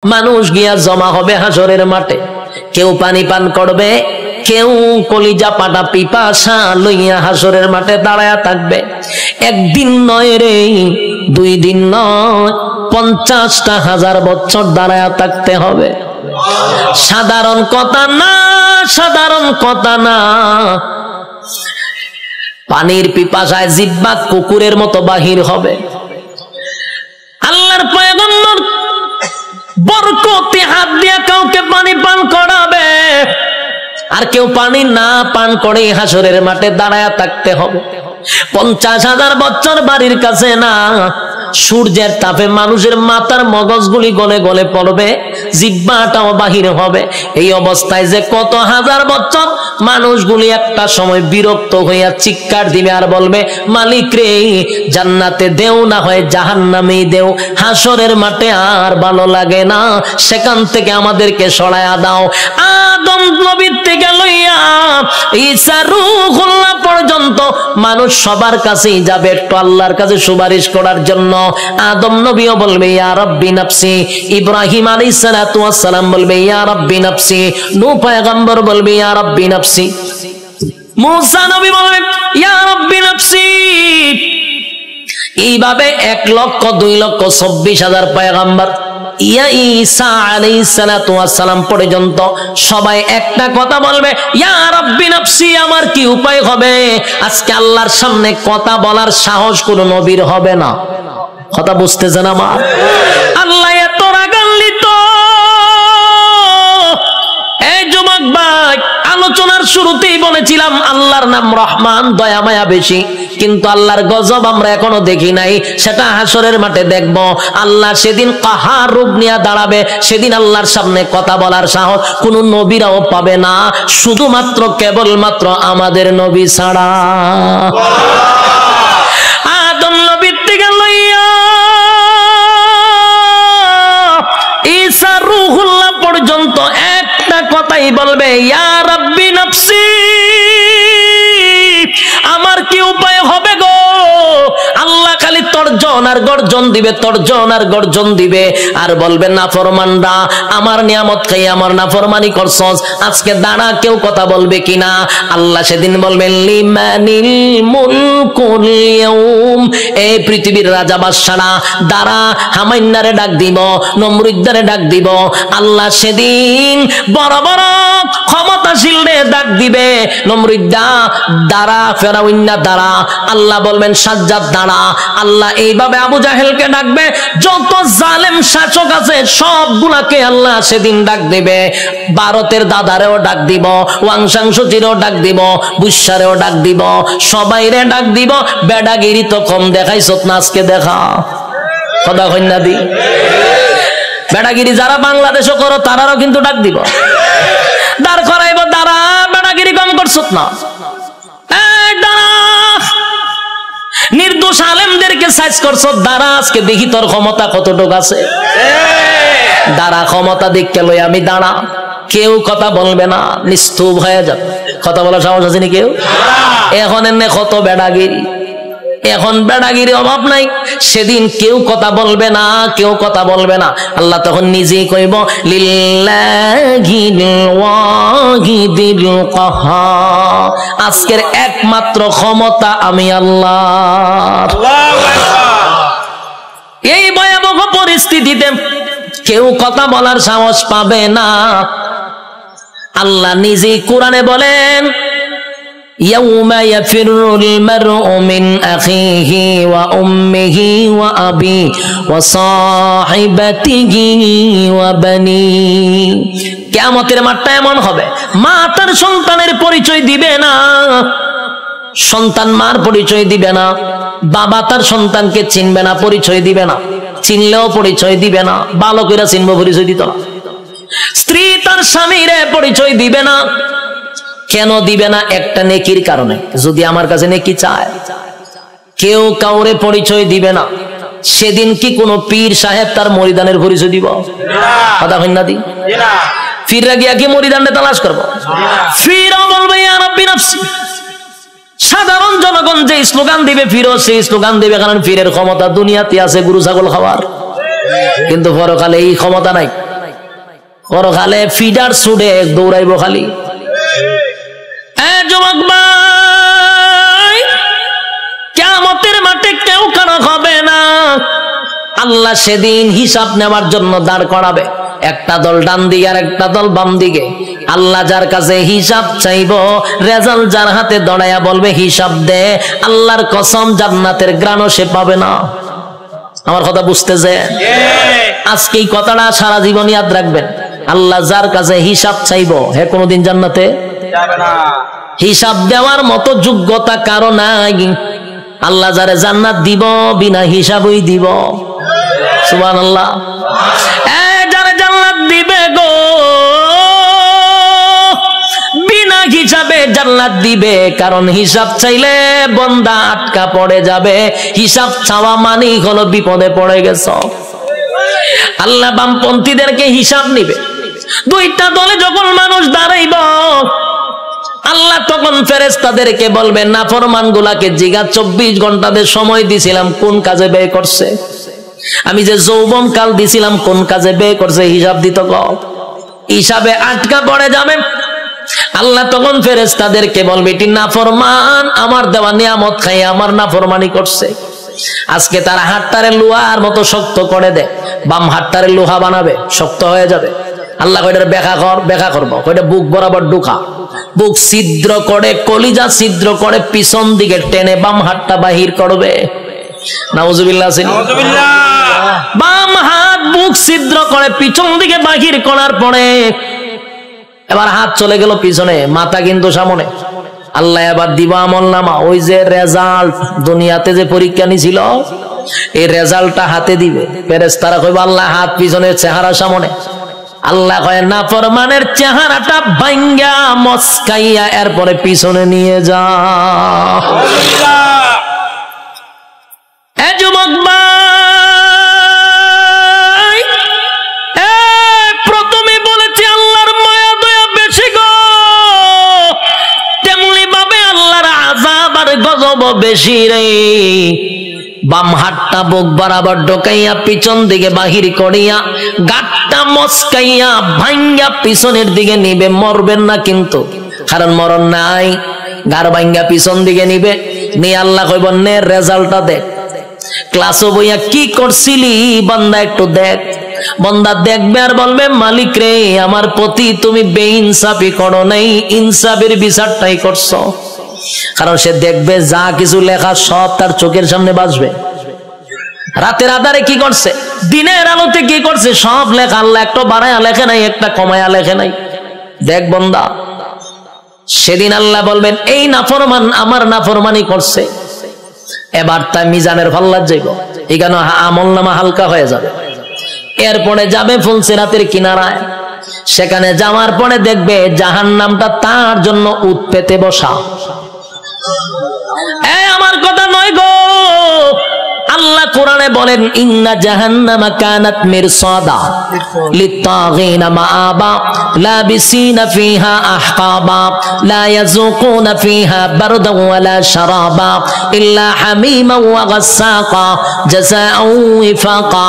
মানুষ গিয়া জমা হবে হাসরের মাঠে, কেউ পানি পান করবে, কেউ কলিজা পাটা পিপাসা লইয়া হাসরের মাঠে দাঁড়ায়া থাকবে। একদিন নয় রে, 2 দিন নয়, 50,000 বছর দাঁড়ায়া থাকতে হবে। সাধারণ কথা না, সাধারণ কথা না। পানির পিপাসায় জিহ্বা কুকুরের মতো বাহির হবে। আল্লাহর পয়গম্বর বরকতে হাত দিয়া কাউকে পানি পান করাবে, আর কেউ পানি না পান করে হাসরের মাঠে দাঁড়ায়া থাকতে হবে। 50,000 বছর বাড়ির কাছে না, সূর্যের তাপে মানুষের মাথার মগজগুলি গলে গলে পড়বে, জিহ্বাটাও বাহির হবে। এই অবস্থায় যে কত হাজার বছর মানুষগুলি একটা সময় বিরক্ত হইয়া চিৎকার দিবে আর বলবে, মালিক রে, জান্নাতে দেও না হয় জাহান্নামেই দেও, হাসরের মাঠে আর ভালো লাগে না, সেখান থেকে আমাদেরকে সরায়া দাও। আদম নবীর থেকে লইয়া ঈসা রূহুল্লাহ পর্যন্ত মানুষ সবার কাছেই যাবে একটু আল্লাহর কাছে সুপারিশ করার জন্য। আদম নবীও বলবে ইয়া রাব্বি নাফসি, ইব্রাহিম আলাইহিস সালাতু ওয়াস সালাম বলবে ইয়া রাব্বি নাফসি, নূহ পয়গম্বর বলবে ইয়া রাব্বি নাফসি, মুসা নবী বলবে ইয়া রাব্বি নাফসি। এইভাবে 1,02,24,000 পয়গম্বর ইয়া ঈসা আলাইহিস সালাতু ওয়াস সালাম পর্যন্ত সবাই একটা কথা বলবে, ইয়া রাব্বি নাফসি। আমার কি উপায় হবে? আজকে আল্লাহর সামনে কথা বলার সাহস কোন নবীর হবে না। কথা বুঝতেছেন আমার? আল্লাহ এত রাগান্বিত। এই যুবক ভাই, আলোচনার শুরুতেই বলেছিলাম আল্লাহর নাম রহমান, দয়া মায়া বেশি, কিন্তু আল্লাহর গজব আমরা এখনো দেখি নাই। সেটা হাসরের মাঠে দেখব। আল্লাহ সেদিন কাহার রূপ নিয়ে দাঁড়াবে, সেদিন আল্লাহর সামনে কথা বলার সাহস কোন নবীরাও পাবে না, শুধুমাত্র কেবলমাত্র আমাদের নবী ছাড়া। আদম নবীর থেকে লইয়া ঈসা রূহুল্লাহ পর্যন্ত একটা কথাই বলবে, ইয়া রাব্বি নাফসি। আমার কি উপায় হবে গো? আল্লাহ খালি তর্জন আর গর্জন দিবে, তর্জন আর গর্জন দিবে, আর বলবে নাফরমানরা আমার নিয়ামত খাই আমার নাফরমানি করছস, আজকে দাঁড়া, কেউ কথা বলবে কিনা? আল্লাহ সেদিন বলবেন লিমানিল মুলকুল ইয়াউম, এই পৃথিবীর রাজা বাদশারা দাঁড়া, হামাইন্নারে ডাক দিব, নমরুদ্দারে ডাক দিব। আল্লাহ সেদিন বড় বড় ক্ষমতাশীলরে ডাক দিবে, নমরুদ্দা দাঁড়া, ফেরাউন্না দাঁড়া। আল্লাহ বলবেন সাজ্জাদ দাঁড়া। আল্লাহ এইভাবে আবু জাহেলকে ডাকবে, যত জালেম শাসক আছে সবগুলাকে আল্লাহ সেদিন ডাক দিবে। ভারতের দাদারেও ডাক দিব, ওয়াংশাংশচিরেও ডাক দিব, বুসারেও ডাক দিব, সবাইরে ডাক দিব। বেডাগিরি তো কম দেখাইছ না, আজকে দেখা। কথা কন্যা দি, বেডাগিরি যারা বাংলাদেশও করো তারারও কিন্তু ডাক দিব, দাঁড় করাইব, দাঁড়া, বেডাগিরি কম করছ না, নির্দোষ আলেমদেরকে সাইজ করছ, দাঁড়া, আজকে দেখি তোর ক্ষমতা কতটুকু আছে। দাঁড়া, ক্ষমতা দেখতে লই আমি দাঁড়া। কেউ কথা বলবে না, নিস্তব্ধ হয়ে যাবে। কথা বলার সাহস আছে নি কেউ? এখন এনে কত বেড়াগিরি, এখন বেড়াগিরি অভাব নাই। সেদিন কেউ কথা বলবে না, কেউ কথা বলবে না। আল্লাহ তখন নিজেই কইব লিল্লাহিল ওয়াহিদিল কাহার, আজকের একমাত্র ক্ষমতা আমি আল্লাহ। এই ভয়াবহ পরিস্থিতিতে কেউ কথা বলার সাহস পাবে না। আল্লাহ নিজেই কোরআনে বলেন ইয়াউমা ইয়াফিরুল মারউ মিন আখিহি ওয়া উম্মিহি ওয়া আবি ওয়া সাহিবাতিহি ওয়া বানি। কিয়ামতের মাঠটা এমন হবে, মা তার সন্তানের পরিচয় দিবে না, সন্তান মার পরিচয় দিবে না, বাবা তার সন্তানকে চিনবে না, পরিচয় দিবে না, চিনলেও পরিচয় দিবে না, ভালো করে চিনবো, পরিচয় দিত না। স্ত্রী তার স্বামীর পরিচয় দিবে না। কেন দিবে না? একটা নেকির কারণে। যদি আমার কাছে নেকি চায়, কেউ কাউরে পরিচয় দিবে না। সেদিন কি কোনো পীর সাহেব তার মরিদানের পরিচয় দিব? কথা হয় না দি? পীররা গিয়া কি মরিদানে তালাশ করবো? পীরও বলবে ইয়া রাব্বি নাফসি। সাধারণ জনগণ যে স্লোগান দিবে, পীরও সেই স্লোগান দিবে, কারণ পীরের ক্ষমতা দুনিয়াতে আছে গরু ছাগল খাওয়ার, কিন্তু পরকালে এই ক্ষমতা নাই। পরকালে ফিডার ছুড়ে দৌড়াইব খালি। যুবক ভাই, কিয়ামতের মাঠে কেউ কারো হবে না। আল্লাহ সেদিন হিসাব নেওয়ার জন্য দাঁড় করাবে, একটা দল ডান দিকে আর একটা দল বাম দিকে। আল্লাহ যার কাছে হিসাব চাইব, রেজাল্ট যার হাতে দড়াইয়া বলবে হিসাব দে, আল্লাহর কসম জান্নাতের গ্রাণও সে পাবে না। আমার কথা বুঝতেছে? আজকে এই কথাটা সারা জীবন ইয়াদ রাখবেন। আল্লাহ যার কাছে হিসাব চাইব, হে কোনোদিন জান্নাতে যাবে না। হিসাব দেওয়ার মতো যোগ্যতা কারো নাই। আল্লাহ যারে জান্নাত দিব বিনা হিসাবই দিব। সুবহানাল্লাহ। যারে জান্নাত দিবে গো বিনা হিসাবে জান্নাত দিবে, কারণ হিসাব চাইলে বান্দা আটকা পড়ে যাবে। হিসাব চাওয়া মানেই হলো বিপদে পড়ে গেছ। আল্লাহ বামপন্থীদেরকে হিসাব নিবে। দুইটা দলে যখন মানুষ দাঁড়াইব, আল্লাহ তখন ফেরেশতাদেরকে বলবেন নাফরমান গুলাকে জিগা 24 ঘন্টাদের সময় দিছিলাম কোন কাজে ব্যয় করছে, আমি যে যৌবন কাল দিছিলাম কোন কাজে ব্যয় করছে, হিসাব দিত গ। হিসাবে আটকা পড়ে যাবে। আল্লাহ তখন ফেরেশতাদেরকে বলবে এটি নাফরমান, আমার দেওয়া নিয়ামত খাই আমার নাফরমানি করছে। আজকে তার হাতটারে লোহার মতো শক্ত করে দে, বাম হাতটারে লোহা বানাবে, শক্ত হয়ে যাবে। আল্লাহ কয়টার ব্যাখ্যা করবো, কয়টা বুক বরাবর ঢুকা, বুক ছিদ্র করে কলিজা ছিদ্র করে পিছন দিকে টেনে বাম হাতটা বাহির করবে। নাউজুবিল্লাহ। বাম হাত বুক ছিদ্র করে পিছন দিকে বাহির করার পরে এবার হাত চলে গেল পিছনে, মাথা কিন্তু সামনে। আল্লাহ এবার দিবা আমল নামা, ওই যে রেজাল্ট দুনিয়াতে যে পরীক্ষা নিছিল এই রেজাল্টটা হাতে দিবে। ফেরেশতারা কইবে আল্লাহ হাত পিছনে চেহারা সামনে। আল্লাহ কয় নাফরমানের চেহারাটা ভাঙ্গা মস্কাইয়া এরপরে পিছনে নিয়ে যা। এ যুবক ভাই, প্রথমে বলেছি আল্লাহর মায়া দয়া বেশি গো, তেমনি ভাবে আল্লাহর আযাব আর গজব বেশি রে। বাম হাতটা বুক বরাবর ঢোকাইয়া পিছন দিকে বাহির করিয়া গাটটা মস্কাইয়া ভাঙ্গা পিছনের দিকে নিবে। মরবেন না কিন্তু, কারণ মরণ নাই। গাড় ভাঙ্গা পিছন দিকে নিবে নিয়ে আল্লাহ কইব নে রেজাল্টটা দেখ, ক্লাসও বইয়া কি করছিলি বান্দা একটু দেখ। বান্দা দেখবে আর বলবে মালিক রে আমার প্রতি তুমি বেইনসাফি করো নাই, ইনসাফের বিচারটাই করছো। কারণ সে দেখবে যা কিছু লেখা সব তার চোখের সামনে বাজবে। রাতের আধারে কি করছে, দিনের আলোতে কি করছে, সব লেখা। আল্লাহ একটা বাড়ায়া লেখে নাই, একটা কমায়া লেখে নাই। দেখ বান্দা, সেদিন আল্লাহ বলবেন এই নাফরমান আমার নাফরমানি করছে, এবার তাই মিজানের ফাল্লার যাইব, এখানে আমল নামা হালকা হয়ে যাবে। এরপরে যাবে ফুলসিরাতের কিনারায়, সেখানে যাওয়ার পরে দেখবে জাহান্নামটা তার জন্য উৎ পেতে বসা। আমার কথা নয় গো, আল্লাহ কোরআনে বলেন ইন্না জাহান্নামা কানাত মিরসাদা লিত্তাগিনা মাআবা লাবিসিনা ফিহা আহকাবা লা ইয়াযুকুনা ফিহা বারদা ওয়ালা শারাবা ইল্লা হামিমা ওয়া গাসসাকা জাযাআউ ওয়াফাকা।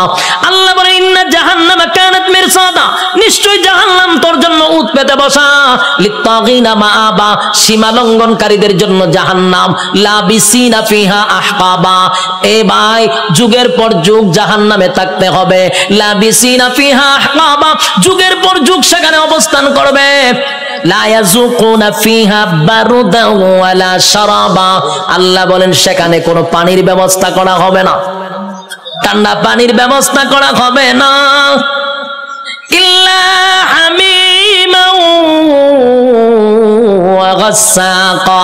আল্লাহ বলেন ইন্না জাহান্নামা কানাত মিরসাদা, নিশ্চয় জাহান্নাম তোর জন্য উৎ পেতে বসা। লিত্তাগিনা মাআবা, সীমা লঙ্ঘনকারীদের জন্য জাহান্নাম। লাবিসিনা ফিহা আহকাবা, এ ভাই যুগের পর যুগ জাহান্নামে থাকতে হবে। লাবিসিনা ফিহা আহকাবা, যুগের পর যুগ সেখানে অবস্থান করবে। লা ইয়াযুকুনা ফিহা বারদা ওয়ালা শারাবা, আল্লাহ বলেন সেখানে কোনো পানির ব্যবস্থা করা হবে না, ঠান্ডা পানির ব্যবস্থা করা হবে না। ইল্লা হামিমা ওয়া গাসসাকা,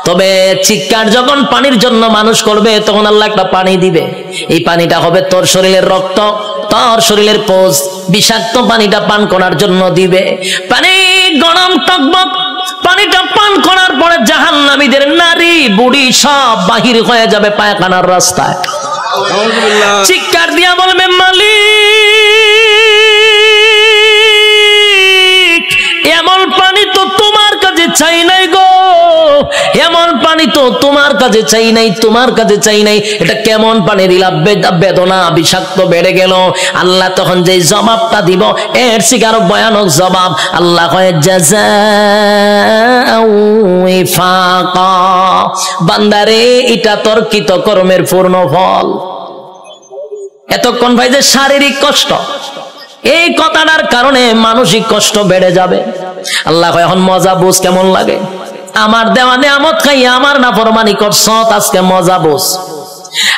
তবে চিৎকার যখন পানির জন্য মানুষ করবে তখন আল্লাহ একটা পানি দিবে। এই পানিটা হবে তোর শরীরের রক্ত, তোর শরীরের পোষ, বিষাক্ত পানিটা পান করার জন্য দিবে। পানি গরম টকবক, পানিটা পান করার পরে জাহান্নামীদের নারী বুড়ি সব বাহির হয়ে যাবে পায়খানার রাস্তায়। চিৎকার দিয়া বলবে মালিক এমন পানি তো তোমার কাছে চাই নাই গো, এমন পানি তো তোমার কাছে চাই নাই, তোমার কাছে চাই নাই, এটা কেমন পানি দিলা? বেদনা বিষাক্ত বেড়ে গেল। আল্লাহ তখন যে জবাবটা দিব এর থেকে আরো ভয়ানক জবাব। আল্লাহ কয় জাযাউ ওয়াফাকা, বান্দারে এটা তোর কৃত কর্মের পূর্ণ ফল। এতক্ষণ ভাই যে শারীরিক কষ্ট, এই কথাটার কারণে মানসিক কষ্ট বেড়ে যাবে। আল্লাহ কয় এখন মজা বুঝ কেমন লাগে, আমার দেওয়া নিয়ামত খাইয়া আমার নাফরমানি করছ, আজকে মজা বুঝ।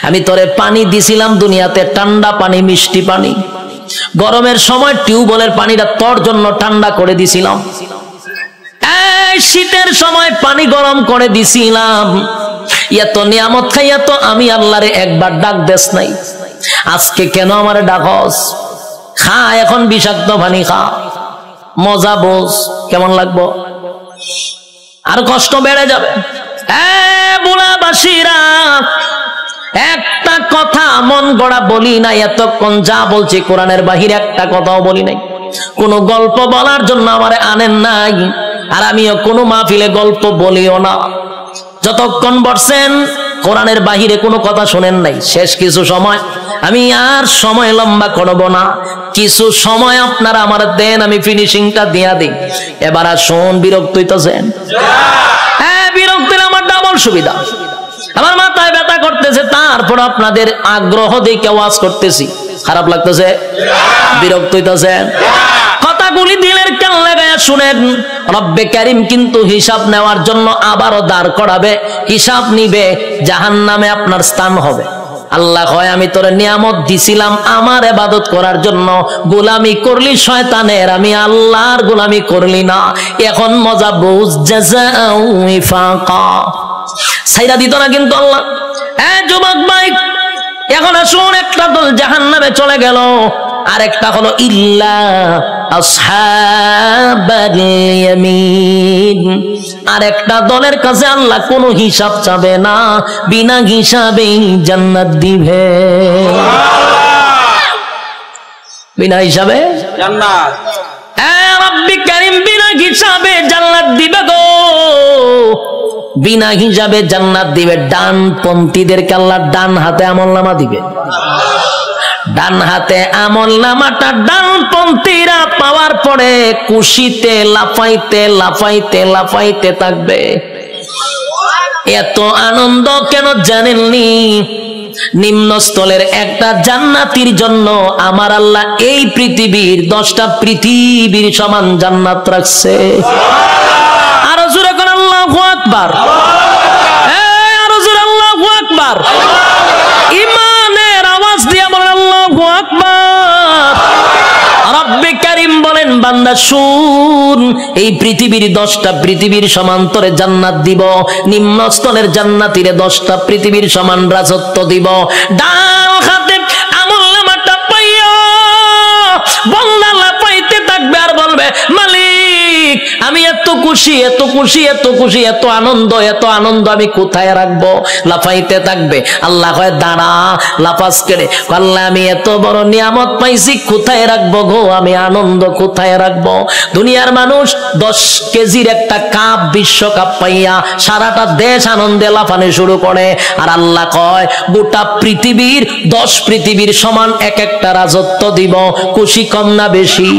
আমি তোরে পানি দিছিলাম দুনিয়াতে, ঠান্ডা পানি, মিষ্টি পানি। গরমের সময় টিউবওয়েলের পানিটা তোর জন্য ঠান্ডা করে দিছিলাম, এই শীতের সময় পানি গরম করে দিছিলাম। এত নিয়ামত খাইয়া তো আমি আল্লাহরে একবার ডাক দেস নাই, আজকে কেন আমারে ডাকস? খা এখন বিষাক্ত পানি খা, মজা বোঝ কেমন লাগবো। আর কষ্ট বেড়ে যাবে। বুলাবাসীরা, একটা কথা মন গড়া বলি নাই এতক্ষণ, যা বলছি কোরআনের বাহিরে একটা কথাও বলি নাই। কোন গল্প বলার জন্য আমারে আনেন নাই, আর আমিও কোনো মাহফিলে গল্প বলিও না। যতক্ষণ বসছেন কোরআনের বাহিরে কোনো কথা শোনেন নাই। শেষ কিছু সময়, আমি আর সময় লম্বা করব না, কিছু সময় আপনারা আমার দেন, আমি ফিনিশিংটা দিয়া দিই। এবার আর শোন, বিরক্ত হইতেছেন? হ্যাঁ, বিরক্ত আমার ডাবল সুবিধা। আমার মাথায় ব্যথা করতেছে, তারপর আপনাদের আগ্রহ দেখে ওয়াজ করতেছি, খারাপ লাগতেছে? বিরক্ত হইতেছেন? কথাগুলি দিলের কান লাগায়া শুনেন। রব্বে কারীম কিন্তু হিসাব নেওয়ার জন্য আবারও দাঁড় করাবে, হিসাব নিবে, জাহান্নামে আপনার স্থান হবে। আল্লাহ কয় আমি তোরে নিয়ামত দিছিলাম আমার ইবাদত করার জন্য, গোলামি করলি শয়তানের, আমি আল্লাহর গোলামি করলি না। এখন মজা বুঝ, জাযাউ ওয়াফাকা। ছাইরা দিত না কিন্তু আল্লাহ। যুবক ভাই, এখন আসুন, একটা দল জাহান্নামে চলে গেল, আরেকটা হলো ইল্লা আসহাবাল ইয়ামিন। আরেকটা দলের কাছে আল্লাহ কোনো হিসাব চাবে না, বিনা হিসাবেই জান্নাত দিবে। বিনা হিসাবে জান্নাত। রব্বি কারীম বিনা হিসাবে জান্নাত দিবে গো, বিনা হিসাবে জান্নাত দিবে। ডানপন্থীদেরকে আল্লাহ ডান হাতে আমলনামা দিবে। ডান হাতে আমলনামাটা ডানপন্থীরা পাওয়ার পরে খুশিতে লাফাইতে লাফাইতে লাফাইতে থাকবে। এত আনন্দ কেন জানেননি? নিম্নস্থলের একটা জান্নাতির জন্য আমার আল্লাহ এই পৃথিবীর 10টা পৃথিবীর সমান জান্নাত রাখছে। আরো জোরে করে আল্লাহু আকবার, আরো জোরে আল্লাহু আকবার। ইমানের আওয়াজ দিয়ে বলেন আল্লাহু আকবার। রব্বে কারীম বলেন বান্দা শুন, এই পৃথিবীর 10টা পৃথিবীর সমান্তরে জান্নাত দিব, নিম্নস্থলের জান্নাতীরে 10টা পৃথিবীর সমান রাজত্ব দিব। ডান হাতে আমলনামাটা পাইয়া বান্দা লাফাইতে থাকবে আর বলবে মালিক আমি এত খুশি, এত খুশি, এত খুশি, এত আনন্দ, এত আনন্দ আমি কোথায় রাখবো? লাফাইতে থাকবে। আল্লাহ কয় দাঁড়া, লাফাস কেড়ে। আল্লাহ আমি এত বড় নিয়ামত পাইছি, কোথায় রাখবো গো? আমি আনন্দ কোথায় রাখবো? দুনিয়ার মানুষ 10 কেজির একটা কাপ, বিশ্বকাপ পাইয়া সারাটা দেশ আনন্দে লাফানো শুরু করে, আর আল্লাহ কয় গোটা পৃথিবীর 10 পৃথিবীর সমান এক একটা রাজত্ব দিব। খুশি কম না বেশি?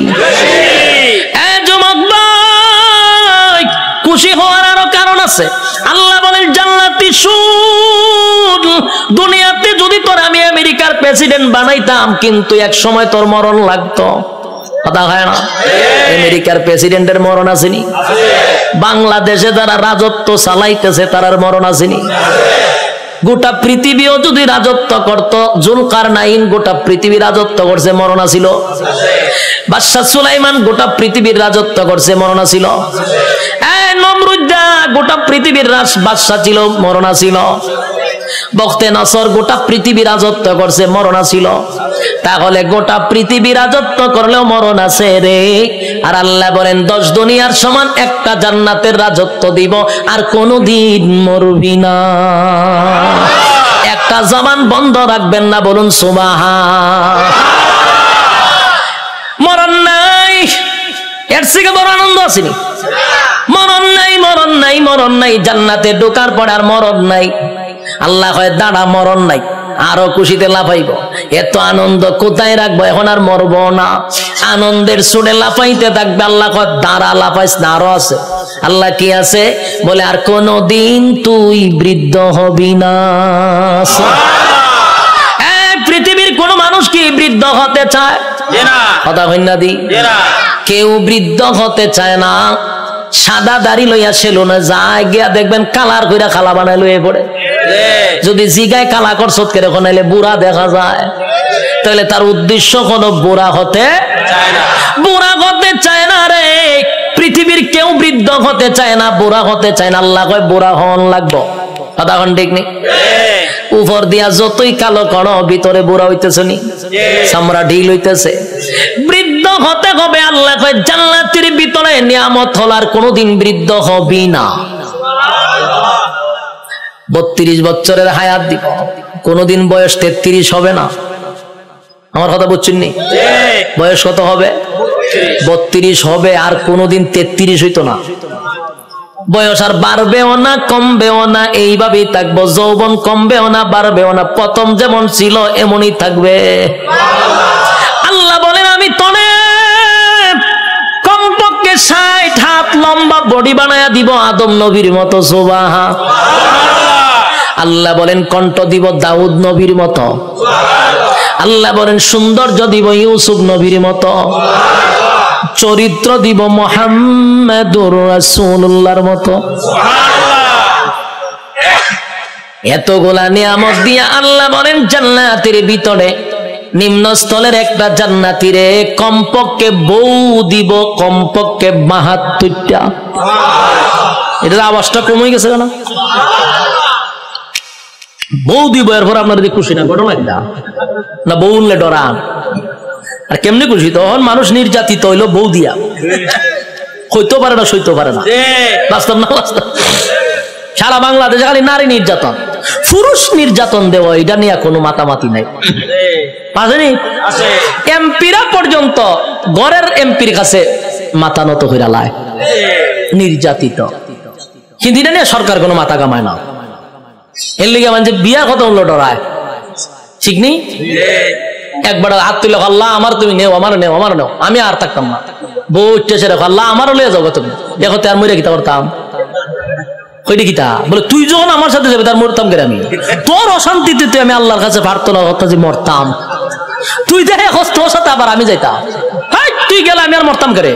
খুশি হওয়ার আরো কারণ আছে। আল্লাহ বলেন জান্নাতি শুন, দুনিয়াতে যদি তোর আমি আমেরিকার প্রেসিডেন্ট বানাইতাম, কিন্তু এক সময় তোর মরণ লাগতো। কথা হয় না? আমেরিকার প্রেসিডেন্টের মরণ আসেনি? বাংলাদেশে যারা রাজত্ব চালাইতেছে তার মরণ আসেনি? গোটা পৃথিবীও যদি রাজত্ব করত, জুলকারনাইন গোটা পৃথিবী রাজত্ব করছে, মরণ ছিল? বাদশা সুলাইমান গোটা পৃথিবীর রাজত্ব করছে, মরণ ছিল? নমরুদ্দা গোটা পৃথিবীর বাদশা ছিল, মরণ ছিল? বখতে নসর গোটা পৃথিবী রাজত্ব করছে, মরণ ছিল? তাহলে গোটা পৃথিবী রাজত্ব করলেও মরণ আছে রে। আর আল্লাহ বলেন 10 দুনিয়ার সমান একটা জান্নাতের রাজত্ব দিব, আর কোনদিন মরবি না। একটা জবান বন্ধ রাখবেন না, বলুন সুবহান। মরণ নাই, এর থেকে বড় আনন্দ আসেনি। মরণ নাই, মরণ নাই, মরণ নাই, জান্নাতে ঢোকার পর আর মরণ নাই। আল্লাহ কয় দাঁড়া, মরণ নাই, আরো খুশিতে লাফাইব। এত আনন্দ কোথায় রাখবো, এখন আর মরবো না, আনন্দের সুরে লাফাইতে থাকবে। আল্লাহ কয় দাঁড়া, লাফাইস না, আরো আছে। আল্লাহ কি আছে বলে, আর কোনদিন তুই বৃদ্ধ হবি না। পৃথিবীর কোন মানুষ কি বৃদ্ধ হতে চায়? কথা হইনা দি, কেউ বৃদ্ধ হতে চায় না। সাদা দাড়ি লইয়া সেলুনে যায়, গিয়া দেখবেন কালার কইরা খালা বানাই লইয়ে পড়ে। যদি জিগায় কালা করছত কেরকম, নাইলে বুড়া দেখা যায়। তাহলে তার উদ্দেশ্য কোনো বুড়া হতে চায় না, বুড়া হতে চায় না রে। পৃথিবীর কেউ বৃদ্ধ হতে চায় না, বুড়া হতে চায় না। আল্লাহ কয় বুড়া হন লাগবো। কথা কোন ঠিক নেই? উপর দিয়া যতই কালো করো, ভিতরে বুড়া হইতেছে নি, চামড়া ঢিল হইতেছে। বৃদ্ধ হতে হবে। আল্লাহ কয় জান্নাতের ভিতরে নিয়ামত হলার কোনদিন বৃদ্ধ হবি না। 32 বছরের হায়াত দিব, কোনদিন বয়স 33 হবে না। আমার কথা বুঝছেন নি? বয়স কত হবে? 32 হবে, আর কোনদিন 33 হইতো না। বয়স আর বাড়বেও না, কমবেও না, এইভাবেই থাকবো। যৌবন কমবেও না, বাড়বেও না, প্রথম যেমন ছিল এমনই থাকবে। আল্লাহ বলেন আমি তনে কমপক্ষে 60 হাত লম্বা বডি বানায়া দিব, আদম নবীর মতো। সুবহানাল্লাহ। আল্লাহ বলেন কণ্ঠ দিব দাউদ নবীর মতো। আল্লাহ বলেন সৌন্দর্য দিব ইউসুফ নবীর মতো। চরিত্র দিব মুহাম্মাদুর রাসূলুল্লাহর মতো। এতগুলা নিয়ামত দিয়া আল্লাহ বলেন জান্নাতের ভিতরে নিম্ন স্থলের একটা জান্নাতীরে কমপক্ষে বউ দিব, কমপক্ষে 72টা। এটার আওয়াজটা কমে গেছে কেন? বউ দিব, এরপর আপনারা খুশি না? ঘটনা এটা না, বউ উনলে ডরান। আর কেমনি খুশি? তখন মানুষ নির্যাতিত হইলো বউ দিয়া, হইতে পারে না, সইতে পারে না। বাস্তব না বাস্তব? সারা বাংলাদেশে খালি নারী নির্যাতন, পুরুষ নির্যাতন দেওয়া, এটা নিয়ে কোনো মাতামাতি নাই। এমপিরা পর্যন্ত গড়ের এমপির কাছে মাথা নত হইরা লায়, নির্যাতিত। কিন্তু এটা নিয়ে সরকার কোনো মাথা কামায় না। এর লিগে মানে বিয়া কত হলো ডরায়, ঠিক নেই? একবার হাত তুলে আল্লাহ আমার তুমি নেও, আমার নেও, আমার নেও, আমি আর থাকতাম না। বউ উঠতেছে রেখো, আল্লাহ আমারও লিয়ে যাবো তুমি, দেখো তো আর মরে গিতা পারতাম। কইটা গীতা বলে তুই যখন আমার সাথে যাবে তার মরতাম কে আমি? তোর অশান্তিতে তুই আমি আল্লাহর কাছে পারতো না, যে মরতাম। তুই দেখে তোর সাথে আবার আমি যাইতাম, তুই গেলে আমি আর মরতাম কে?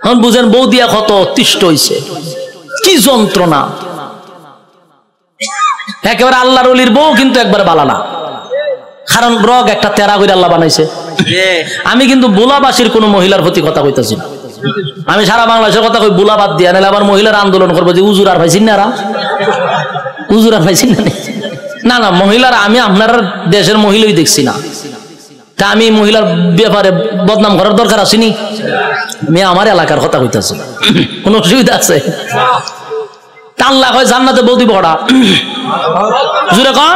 এখন বুঝেন বউ দিয়া কত অতিষ্ঠ হইছে, কি যন্ত্রণা। একেবারে আল্লাহর ওলির বউ কিন্তু একবার বালা না, কারণ রগ একটা তেরা করে আল্লাহ বানাইছে। আমি কিন্তু বুলাবাসীর কোন মহিলার প্রতি কথা কইতেছি না, আমি সারা বাংলাদেশের কথা কই। বুলা বাদ দিয়া নাহলে আবার মহিলার আন্দোলন করবো যে উজুর আর পাইছেন না, উজুর আর পাইছেন না। না মহিলার আমি আপনার দেশের মহিলাই দেখছি না, তা আমি মহিলার ব্যাপারে বদনাম করার দরকার আসেনি। আমি আমার এলাকার কথা কইতেছি, কোন অসুবিধা আছে? আল্লাহ কয় জান্নাতে বউ দিব কটা? জুড়ে কন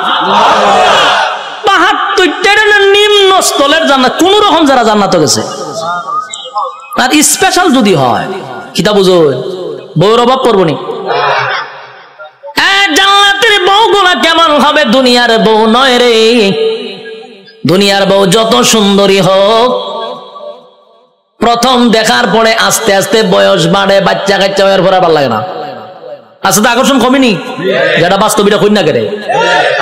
72টা নিম্ন স্থলের জান্নাত। কোন রকম যারা জান্নাত গেছে, আর স্পেশাল যদি হয় কিতা বুঝো, বউর অভাব পড়বনি। জান্নাতের বউগুলা কেমন হবে? দুনিয়ার বউ নয় রে। দুনিয়ার বউ যত সুন্দরী হোক, প্রথম দেখার পরে আস্তে আস্তে বয়স বাড়ে, বাচ্চা কাচ্চা হওয়ার পরে ভালো লাগে না। আসলে আকর্ষণ কমেনি, যেটা বাস্তবিটা কই না কেটে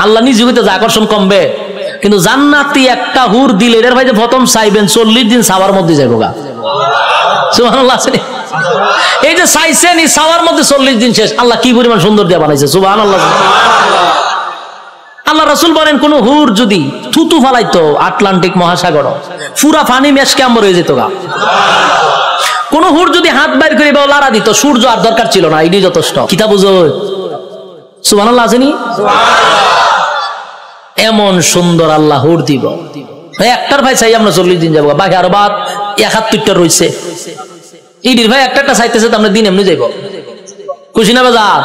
আল্লাহ নিজে হইতে যে আকর্ষণ কমবে। কিন্তু জান্নাতি একটা হুর দিলে এর ভাই যে প্রথম চাইবেন 40 দিন সাওয়ার মধ্যে যাইব গা। সুবহানাল্লাহ। এই যে চাইছেন এই সাওয়ার মধ্যে 40 দিন শেষ। আল্লাহ কি পরিমাণ সুন্দর দিয়ে বানাইছে, সুবহানাল্লাহ। আল্লাহ রাসূল বলেন কোন হুর যদি থুতু ফালাইতো আটলান্টিক মহাসাগর, পুরা পানি মেশকে আমর হয়ে যেত গা। কোন হুর যদি হাত বাইর করে লাড়া দিত, সূর্য আর দরকার ছিল না, এটাই যথেষ্ট। কিতা বুঝো? সুবহানাল্লাহ আসেনি? এমন সুন্দর আল্লাহ হুর দিব। একটার ভাই চাই আমরা 40 দিন যাবো, বাকি আরো বাদ 71টা রয়েছে। ইডির ভাই একটা চাইতেছে, আমরা দিন এমনি যাইব। খুশি না বাজার?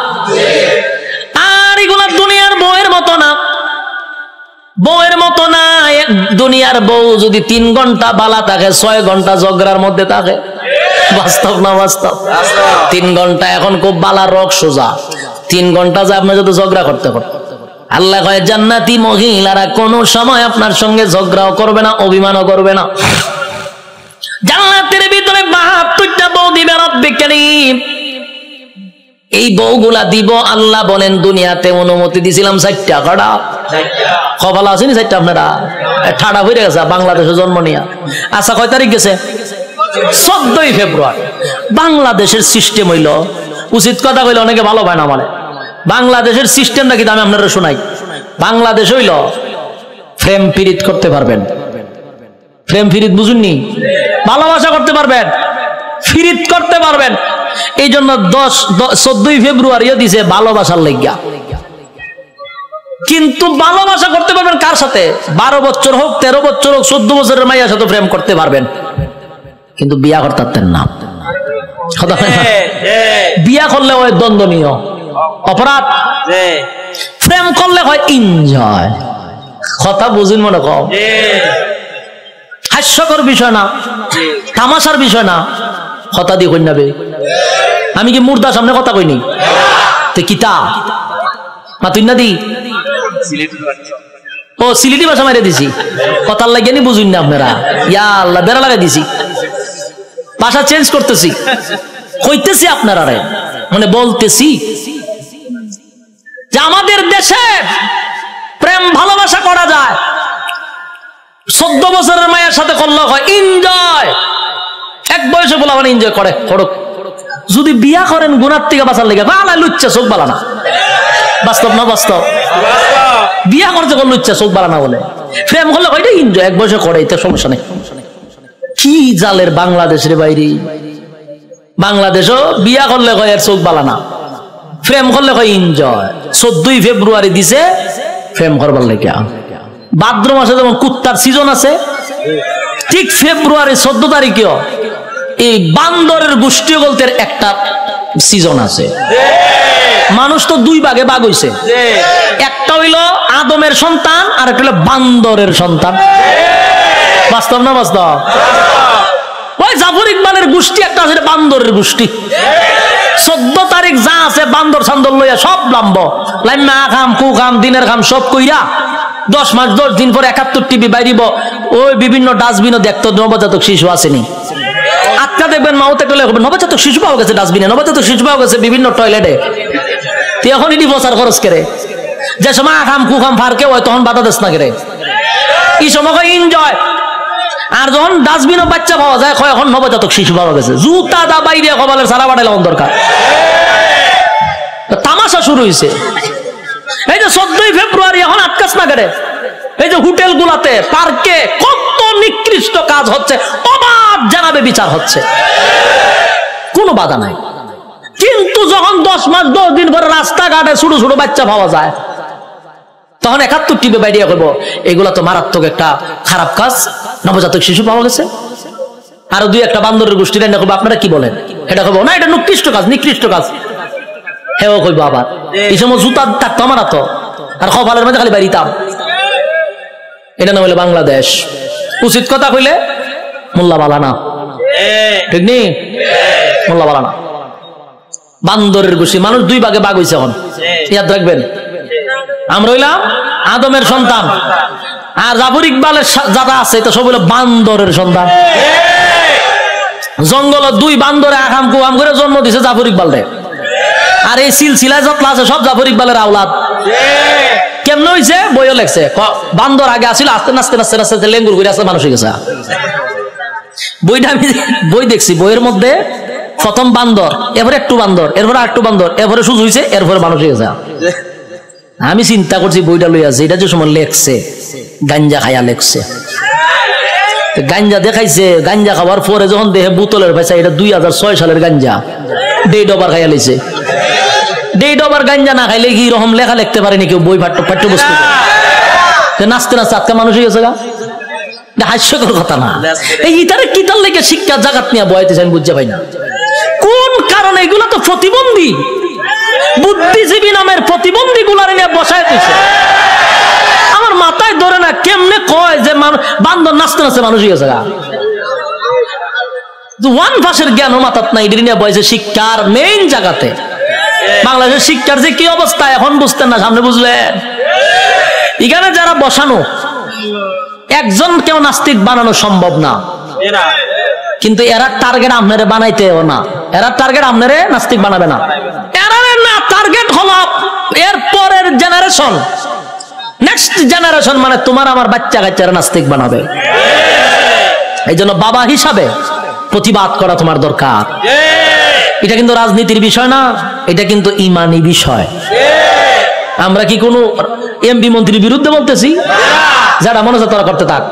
আর এগুলা দুনিয়ার বউয়ের মতো না। বউয়ের মতো না। দুনিয়ার বউ যদি 3 ঘন্টা বালা থাকে, 6 ঘন্টা ঝগড়ার মধ্যে থাকে। বাস্তব না বাস্তব? 3 ঘন্টা এখন খুব বালা রক সোজা, 3 ঘন্টা যে আপনি যদি ঝগড়া করতে পারেন। আল্লাহ কয় জান্নাতি মহিলারা কোন সময় আপনার সঙ্গে ঝগড়াও করবে না, অভিমানও করবে না। জান্নাতের ভিতরে 72টা বউ দিবে রব্বে কারীম। এই বউগুলা দিব আল্লাহ বলেন দুনিয়াতে অনুমতি দিছিলাম 4টা। কটা কপাল আসেনি 4টা? আপনারা ঠাডা হয়ে গেছে বাংলাদেশে জন্ম নিয়া। আচ্ছা কয় তারিখ গেছে? 14ই ফেব্রুয়ারি। বাংলাদেশের সিস্টেম হইল, উচিত কথা কইলে অনেকে ভালো পায় না মানে, বাংলাদেশের সিস্টেমটা কি আমি আপনারা শোনাই। বাংলাদেশ হইল প্রেম পীড়িত করতে পারবেন, প্রেম পীড়িত বুঝুননি, ভালোবাসা করতে পারবেন, ফিরিত করতে পারবেন। এই জন্য 14ই ফেব্রুয়ারিও দিছে ভালোবাসার লাগিয়া। কিন্তু ভালোবাসা করতে পারবেন কার সাথে? 12 বছর হোক, 13 বছর হোক, 14 বছরের মাইয়ার সাথে প্রেম করতে পারবেন, কিন্তু বিয়া করতে পারতেন না। বিয়া করলে হয় দ্বন্দ্বনীয় অপরাধ, প্রেম করলে হয় এনজয়। কথা বুঝুন মনে কম, হাস্যকর বিষয় না, তামাশার বিষয় না। কথা দিয়ে কই নাবে, আমি কি মুর্দার সামনে কথা কইনি? তে কিতা মাতুই না দি? ও সিলেটি ভাষা মাইরে দিছি, কথার লাগিয়ে নি বুঝুন না আপনারা। ইয়া আল্লাহ, বেড়া লাগাই দিছি, ভাষা চেঞ্জ করতেছি, কইতেছি আপনারা মানে বলতেছি যে আমাদের দেশে প্রেম ভালোবাসা করা যায়। 14 বছরের মায়ের সাথে করলে হয় এনজয়। এক বয়সে বলা মানে এনজয় করে করুক। যদি বিয়া করেন গুনার থেকে বাঁচার লেগে বালা লুচ্ছা চোখ বালা না। বাস্তব না বাস্তব? বিয়া করতে কোন লুচ্ছা চোখ বালা না বলে, প্রেম করলে হয় এনজয়। এক বয়সে করে, এতে সমস্যা নেই। কি জালের বাংলাদেশের বাইরে, বাংলাদেশও বিয়া করলে কয় এর চোখ বালা না, প্রেম করলে কয় এনজয়। 14ই ফেব্রুয়ারি দিছে প্রেম করবার লেগে। ভাদ্র মাসে যেমন কুত্তার সিজন আছে, ঠিক ফেব্রুয়ারি 14 তারিখেও এই বান্দরের গোষ্ঠী বলতে একটা সিজন আছে। মানুষ তো 2 ভাগে ভাগ হইছে, একটা হইল আদমের সন্তান আর একটা হইল বান্দরের সন্তান। বাস্তব না বাস্তব? ওই জাফর ইকবালের গোষ্ঠী একটা আছে, বান্দরের গোষ্ঠী। 14 তারিখ যা আছে বান্দর সান্দর লইয়া সব লাম্ব লাইমা খাম কু খাম দিনের খাম সব কইরা 10 মাস 10 দিন পরে 71 টিভি বাইরিব। ওই বিভিন্ন ডাস্টবিনও দেখতো নবজাতক শিশু আসেনি। আটকা দেখবেন মাউতে টলে নবজাতক শিশু পাওয়া গেছে ডাস্টবিনে, নবজাতক শিশু পাওয়া গেছে বিভিন্ন টয়লেটে। তুই এখন এটি প্রচার খরচ করে, যে সময় খাম কু খাম ফারকে হয় তখন বাধা দেশ না করে, এই সময় এনজয়। আর যখন ডাস্টবিনও বাচ্চা পাওয়া যায় কয় এখন নবজাতক শিশু পাওয়া গেছে। জুতা দা বাইরে কপালের সারা বাড়াইলে দরকার। তামাশা শুরু হয়েছে। এই যে 14ই ফেব্রুয়ারি এখন আটকাস না করে, এই যে হোটেল গুলাতে পার্কে কত নিকৃষ্ট কাজ হচ্ছে, অবাধ জানাবে বিচার হচ্ছে, কোনো বাধা নাই। কিন্তু যখন 10 মাস 10 দিন পরে রাস্তাঘাটে ছোট ছোট বাচ্চা পাওয়া যায়, তখন 71 টিভি বাইরে করবো এগুলা তো মারাত্মক একটা খারাপ কাজ, নবজাতক শিশু পাওয়া গেছে। আরো 2-1টা বান্দরের গোষ্ঠী রান্না করবো, আপনারা কি বলেন? এটা করবো না, এটা নিকৃষ্ট কাজ, নিকৃষ্ট কাজ। হেও কইবো আবার এই সময় জুতা থাকতো আমার তো, আর কপালের মধ্যে খালি বাড়িতাম। এটা না হইলে বাংলাদেশ। উচিত কথা কইলে মোল্লা বালা না, ঠিক নেই? মোল্লা বালা না, বান্দরের গোষ্ঠী। মানুষ 2 ভাগে ভাগ হইছে এখন, ইয়াদ রাখবেন। আমরা হইলাম আদমের সন্তান, আর জাফর ইকবালের যারা আছে এটা সব হইলো বান্দরের সন্তান। জঙ্গল 2 বান্দরে আখাম কুয়াম করে জন্ম দিছে জাফর ইকবাল রে। আর এই সিলসিলা যত আছে সব জাফর ইকবালের আওলাদ। কেমনে হইছে? বইও লেখছে, বান্দর আগে আসিল, আস্তে আস্তে আস্তে আস্তে লেঙ্গুর করে আসতে মানুষ হয়ে গেছে। বইটা আমি বই দেখছি, বইয়ের মধ্যে প্রথম বান্দর, এরপরে একটু বান্দর, এরপরে আরেকটু বান্দর, এরপরে সুজ হইছে, এরপরে মানুষ হয়ে গেছে। আমি চিন্তা করছি বইটা লই আছে, এটা যে সময় লেখছে গাঞ্জা খাইয়া লেখছে। গাঞ্জা দেখাইছে, গাঞ্জা খাওয়ার পরে যখন দেখে বোতলের পয়সা এটা 2006 সালের গাঞ্জা, ডেট ওভার খাইয়া লেছে। ডেট ওভার গাঞ্জা না খাইলে কি রকম লেখা লিখতে পারেনি কেউ বই পাঠ্যবস্তু? নাচতে নাচতে আজকে মানুষ হয়ে গেছে। হাস্যকর কথা না? এই ইতারে কিতার লেগে শিক্ষা জাগাত নিয়ে বয়াইতেছে আমি বুঝতে পাই না কোন কারণে। এগুলো তো প্রতিবন্ধী, বুদ্ধিজীবী নামের প্রতিবন্ধী গুলার নিয়ে বসায় দিছে। আমার মাথায় ধরে না কেমনে কয় যে বান্দর নাচতে নাচতে মানুষ হয়ে গেছে। ওয়ান ভাষের জ্ঞান মাথাত নাই, নিয়ে বয়সে শিক্ষার মেইন জায়গাতে। বাংলাদেশের শিক্ষার যে কি অবস্থা এখন বুঝতেন না, সামনে বুঝলেন। এখানে যারা বসানো, একজন কেউ নাস্তিক বানানো সম্ভব না, কিন্তু এরা টার্গেট আপনারে বানাইতেও না, এরা টার্গেট আপনারে নাস্তিক বানাবে না। এরা না টার্গেট হলো এর পরের জেনারেশন, নেক্সট জেনারেশন, মানে তোমার আমার বাচ্চা কাচ্চারা নাস্তিক বানাবে। এই জন্য বাবা হিসাবে প্রতিবাদ করা তোমার দরকার। এটা কিন্তু রাজনীতির বিষয় না, এটা কিন্তু ইমানি বিষয়। আমরা কি কোনো এমপি মন্ত্রীর বিরুদ্ধে বলতেছি? যারা মনে হচ্ছে তারা করতে থাক,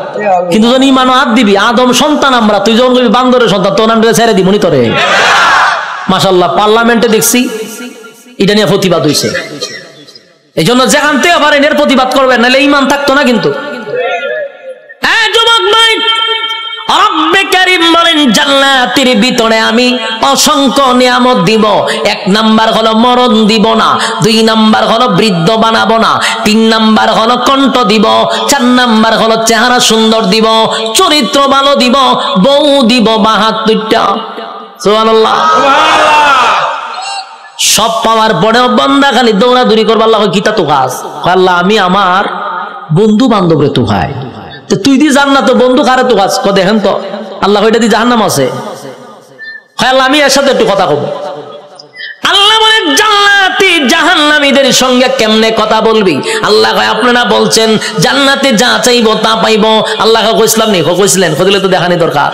কিন্তু যখন ইমানও হাত দিবি, আদম সন্তান আমরা, তুই যখন বান্দরের সন্তান, তখন আমরা ছেড়ে দিই মনিতরে। মাশাআল্লাহ, পার্লামেন্টে দেখছি এটা নিয়ে প্রতিবাদ হয়েছে। এই জন্য যেখান থেকে পারেন এর প্রতিবাদ করবেন, নাহলে ইমান থাকতো না। কিন্তু যুবক ভাই, রব্বে কারীম বলেন জান্নাতের ভিতরে আমি অসংখ্য নিয়ামত দিব। 1 নাম্বার হলো মরণ দিব না, 2 নাম্বার হলো বৃদ্ধ বানাবো না, 3 নাম্বার হলো কণ্ঠ দিব, 4 নাম্বার হলো চেহারা সুন্দর দিব, চরিত্র ভালো দিব, বউ দিব 72টা। সুবহানাল্লাহ। সব পাওয়ার পরেও বান্দা খালি দৌড়াদৌড়ি করবে, আল্লাহ কিতা তো কাজ, আল্লাহ আমি আমার বন্ধু বান্ধবরে তো ভাই, তো তুই দি জান্নাত, বন্ধু কারে তো কাজ দেখেন তো, আল্লাহ ওইটা দি জাহান্নাম আছে। আল্লাহ আমি এর সাথে একটু কথা কব। আল্লাহ বলে জান্নাতি জাহান্নামীদের সঙ্গে কেমনে কথা বলবি? আল্লাহ কয় আপনারা বলছেন জান্নাতে যা চাইবো তা পাইবো। আল্লাহ কইছিলাম নি, কইছিলেন, কইলে তো দেখানি দরকার।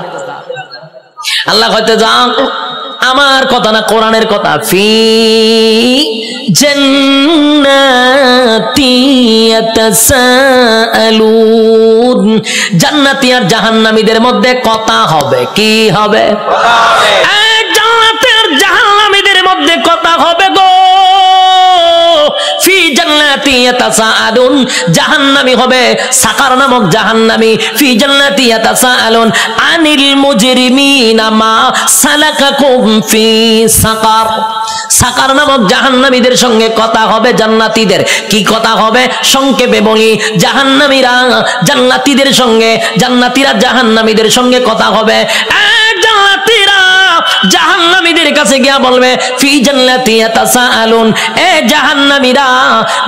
আল্লাহ কইতে যা আমার কথা না, কোরআনের কথা। ফি জান্নাতি ইয়াতাসাআলুন, জান্নাতি আর জাহান্নামীদের মধ্যে কথা হবে। কি হবে? জান্নাতি আর জাহান্নামীদের মধ্যে কথা হবে গো। ফি জান্নাতি ইয়াতাসাআলুন, জাহান্নামী হবে সাকার নামক জাহান্নামী। ফি জান্নাতি ইয়াতাসাআলুন আনিল মুজরিমিনা মা সালাকাকুম ফি সাকার, সাকার নামক জাহান্নামীদের সঙ্গে কথা হবে জান্নাতীদের। কি কথা হবে? সংক্ষেপে বলি, জাহান্নামীরা জান্নাতীদের সঙ্গে, জান্নাতীরা জাহান্নামীদের সঙ্গে কথা হবে। জান্নাতীরা জাহান্নামীদের কাছে গিয়া বলবে ফি জান্নাতি ইয়াতাসাআলুন, এ জাহান্নামীরা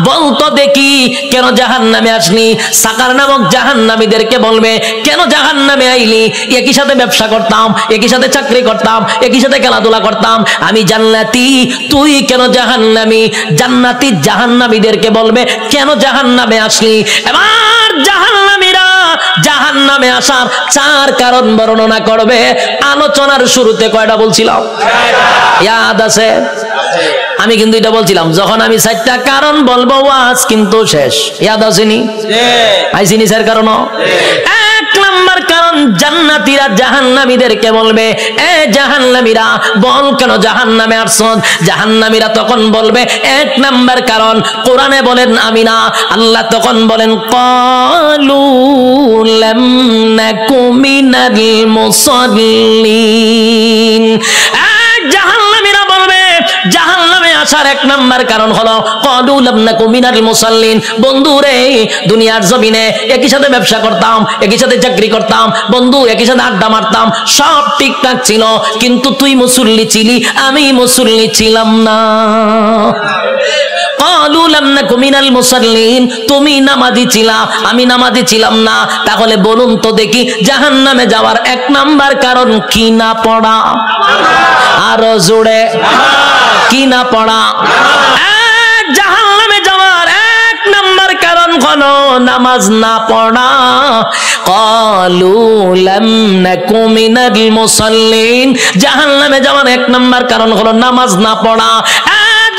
বলতো দেখি কেন জাহান্নামে আসলি? সাকার নামক জাহান্নামীদেরকে বলবে কেন জাহান্নামে আইলি? একই সাথে ব্যবসা করতাম, একই সাথে চাকরি করতাম, একই সাথে খেলাধুলা করতাম, আমি জান্নাতি, তুই কেন জাহান্নামী? জান্নাতি জাহান্নামীদেরকে বলবে কেন জাহান্নামে আসলি? এবার জাহান্নামীরা জাহান্নামে আসার 4 কারণ বর্ণনা করবে। আলোচনার শুরুতে কয়টা বলছিলাম? ইয়াদ আছে? আমি কিন্তু এটা বলছিলাম, যখন আমি 4টা কারণ বলবো ওয়াজ কিন্তু শেষ। ইয়াদ আসেনি? আইসিনি স্যার? কারণ 1 নাম্বার কারণ, জান্নাতীরা জাহান্নামীদেরকে বলবে এ জাহান্নামীরা বল কেন জাহান্নামে আসছস? জাহান্নামীরা তখন বলবে 1 নাম্বার কারণ কোরআনে বলেন আমি না, আল্লাহ তখন বলেন ক্বালু লাম নাকু মিনাল মুসাল্লিন। জাহান্নামীরা বলবে জাহান্নামে আসার 1 নাম্বার কারণ হলো ক্বালু লাম নাকু মিনাল মুসাল্লিন। বন্ধু রে, দুনিয়ার জমিনে একই সাথে ব্যবসা করতাম, একই সাথে চাকরি করতাম, বন্ধু একই সাথে আড্ডা মারতাম, সব ঠিকঠাক ছিল, কিন্তু তুই মুসল্লি ছিলি, আমি মুসল্লি ছিলাম না। ক্বালু লাম নাকু মিনাল মুসাল্লিন, তুমি নামাজি ছিলা, আমি নামাজি ছিলাম না। তাহলে বলুন তো দেখি জাহান্নামে যাওয়ার 1 নাম্বার কারণ কি না পড়া? আরো জোরে, কি না পড়া? জাহান্নামে যাওয়ার 1 নাম্বার কারণ হলো নামাজ না পড়া। ক্বালু লাম নাকু মিনাল মুসাল্লিন, জাহান্নামে যাওয়ার 1 নাম্বার কারণ হলো নামাজ না পড়া।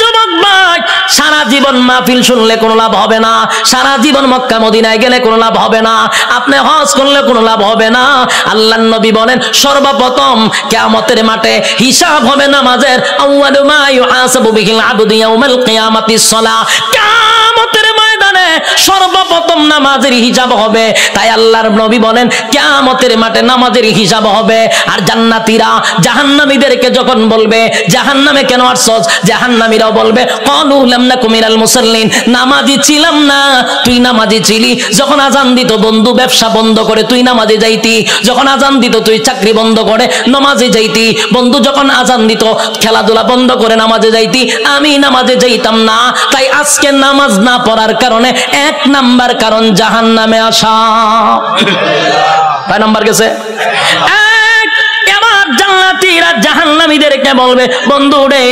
যুবক ভাই, সারা জীবন মাহফিল শুনলে কোনো লাভ হবে না, সারা জীবন মক্কা মদিনায় গেলে কোনো লাভ হবে না, আপনি হজ করলে কোনো লাভ হবে না। আল্লাহর নবী বলেন সর্বপ্রথম কিয়ামতের মাঠে হিসাব হবে নামাজের। আউয়ালু মা ইউহাসাবু বিহিল আবদু ইয়াউমাল কিয়ামাতিস সালাহ। কিয়ামতের ময়দানে সর্বপ্রথম নামাজের হিসাব হবে। তাই আল্লাহর নবী বলেন কিয়ামতের মাঠে নামাজের হিসাব হবে। আর জান্নাতীরা জাহান্নামীদেরকে যখন বলবে জাহান্নামে কেন আসছস, জাহান্নামীরাও বলবে ক্বালু লাম নাকু মিনাল মুসাল্লিন, নামাজি ছিলাম না। তুই নামাজি ছিলি, যখন আজান দিত বন্ধু ব্যবসা বন্ধ করে তুই নামাজে যাইতি, যখন আজান দিত তুই চাকরি বন্ধ করে নামাজে যাইতি, বন্ধু যখন আজান দিত খেলাধুলা বন্ধ করে নামাজে যাইতি, আমি নামাজে যাইতাম না। তাই আজকে নামাজ না পড়ার কারণে 1 নাম্বার কারণ জাহান্নামে আসা। কয় নাম্বার গেছে? জান্নাতীরা জাহান্নামীদেরকে বলবে বন্ধু রে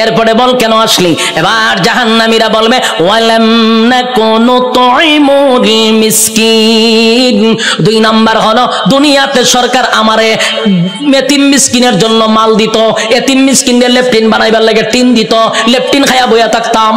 এরপরে বল কেন আসলি। এবার জাহান্নামীরা বলবে ওয়ালাম নাকুনু তুইমুল মিসকিন। 2 নাম্বার হলো দুনিয়াতে সরকার আমারে এতিম মিসকিনের জন্য মাল দিত, এতিম মিসকিনদের লেফটিন বানাইবার লাগে টিন দিত, লেফটিন খায়া বইয়া থাকতাম।